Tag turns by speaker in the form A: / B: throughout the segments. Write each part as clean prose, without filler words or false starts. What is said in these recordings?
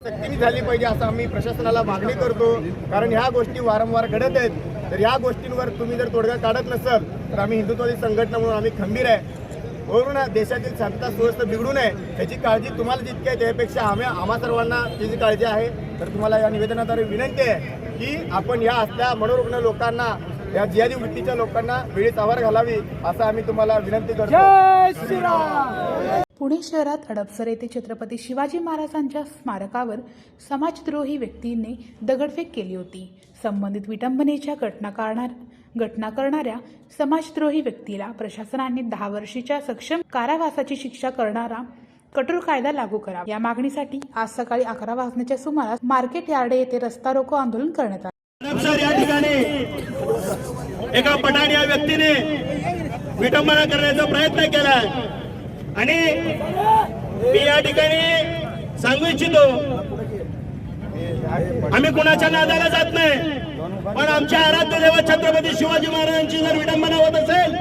A: सक्तीने झाली पाहिजे असं आम्ही प्रशासनाला मागणी करतो, कारण ह्या गोष्टी वारंवार घडत आहेत। तर या गोष्टींवर तुम्ही जर तोडगा काढत नसाल तर आम्ही हिंदुत्ववादी संघटना म्हणून आम्ही खंबीर आहे। वरून देशातील शांतता सुव्यवस्था बिघडू नये याची काळजी तुम्हाला जितकी आहे त्यापेक्षा आम्हा सर्वांना त्याची काळजी आहे। तर तुम्हाला या निवेदनाद्वारे विनंती आहे की आपण या असल्या मनोरुग्ण लोकांना, या जिहादी वृत्तीच्या लोकांना वेळीच आवार घालावी असं आम्ही तुम्हाला विनंती करतो।
B: जय श्रीराम।
C: पुणे शहरात हडपसर येथे छत्रपती शिवाजी महाराजांच्या स्मारकावर समाजद्रोही व्यक्तींनी दगडफेक केली होती। संबंधित विटंबनेच्या घटना करणाऱ्या समाजद्रोही व्यक्तीला प्रशासनाने 10 वर्षाच्या सक्षम कारावासाची शिक्षा करणारा कठोर कायदा लागू करावा या मागणीसाठी आज सकाळी 11 वाजण्याच्या सुमारास मार्केट यार्ड येथे रस्ता रोको आंदोलन करण्यात आले।
D: हडपसर या ठिकाणी एका पठाण या व्यक्तीने विटंबना करण्याचा प्रयत्न केला आणि मी या ठिकाणी सांगू इच्छितो, आम्ही कुणाच्या नादाला जात नाही, पण आमच्या आराध्य देव छत्रपती शिवाजी महाराजांची जर विडंबना होत असेल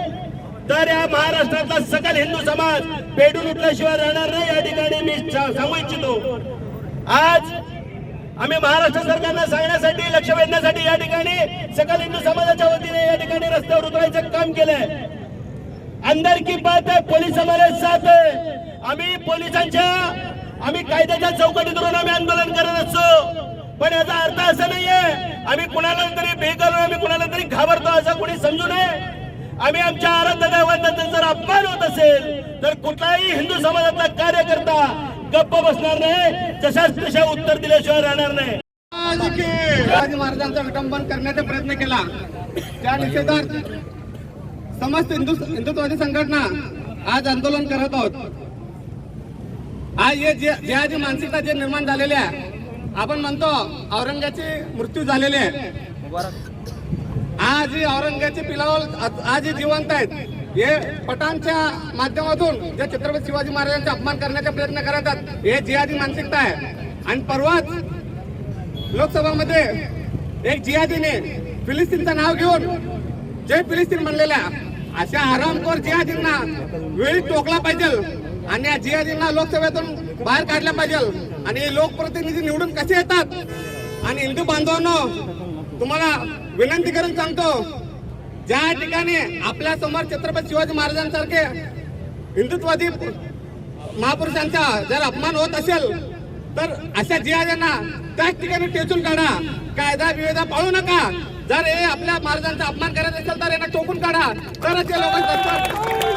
D: तर या महाराष्ट्रातला सकल हिंदू समाज पेटून उठल्याशिवाय राहणार नाही या ठिकाणी मी सांगू इच्छितो। आज आम्ही महाराष्ट्र सरकारला सांगण्यासाठी, लक्ष वेधण्यासाठी या ठिकाणी सकल हिंदू समाजाच्या वतीने या ठिकाणी रस्त्यावर उतरायचं काम केलंय। अंदर की बात है, पोलीस हमारे साथ है। आम्ही कायद्याच्या चौकटीत राहून आम्ही आंदोलन करत असतो, पण याचा अर्थ असा नाहीये आम्ही कुणाला तरी बेघर, आम्ही कुणाला तरी घाबरतो असं कोणी समजू नये। आम्ही आमच्या आराध्य दैवताचा जर अपमान होत असेल तर कुठलाही हिंदू समाजातला कार्यकर्ता गप्प बसणार नाही, तशाच तशा उत्तर दिल्याशिवाय राहणार नाही।
A: शिवाजी महाराजांचा विटंबन करण्याचा प्रयत्न केला त्या निषेधार्थ समस्त हिंदुत्ववादी संघटना आज आंदोलन करत आहोत। आज हे जिहादी मानसिकता जे निर्माण झालेली आहे, आपण म्हणतो औरंगजेबाची मृत्यू झालेली आहे, आज औरंगजेबाचे पिलावल आज जिवंत आहेत। हे पठाणच्या माध्यमातून जे छत्रपती शिवाजी महाराजांचा अपमान करण्याचा प्रयत्न करतात, हे जिहादी मानसिकता आहे। आणि परवाच लोकसभामध्ये एक जिहादीने फिलिस्तीनचं नाव घेऊन जय फिलिस्तीन म्हणलेल्या अशा आरामखोर जिहादींना वेळी टोकला पाहिजे आणि या जिहादींना लोकसभेतून बाहेर काढलं पाहिजे। आणि लोकप्रतिनिधी निवडून कसे येतात, आणि हिंदू बांधवांनो तुम्हाला विनंती करून सांगतो, ज्या ठिकाणी आपल्या समोर छत्रपती शिवाजी महाराजांसारखे हिंदुत्ववादी महापुरुषांचा जर अपमान होत असेल तर अशा जिहाद्यांना त्याच ठिकाणी टेचून काढा, कायदा विवेदा पाळू नका। जर हे आपल्या महाराजांचा अपमान करत असेल तर यांना टोकून काढा, तरच या लोकांचा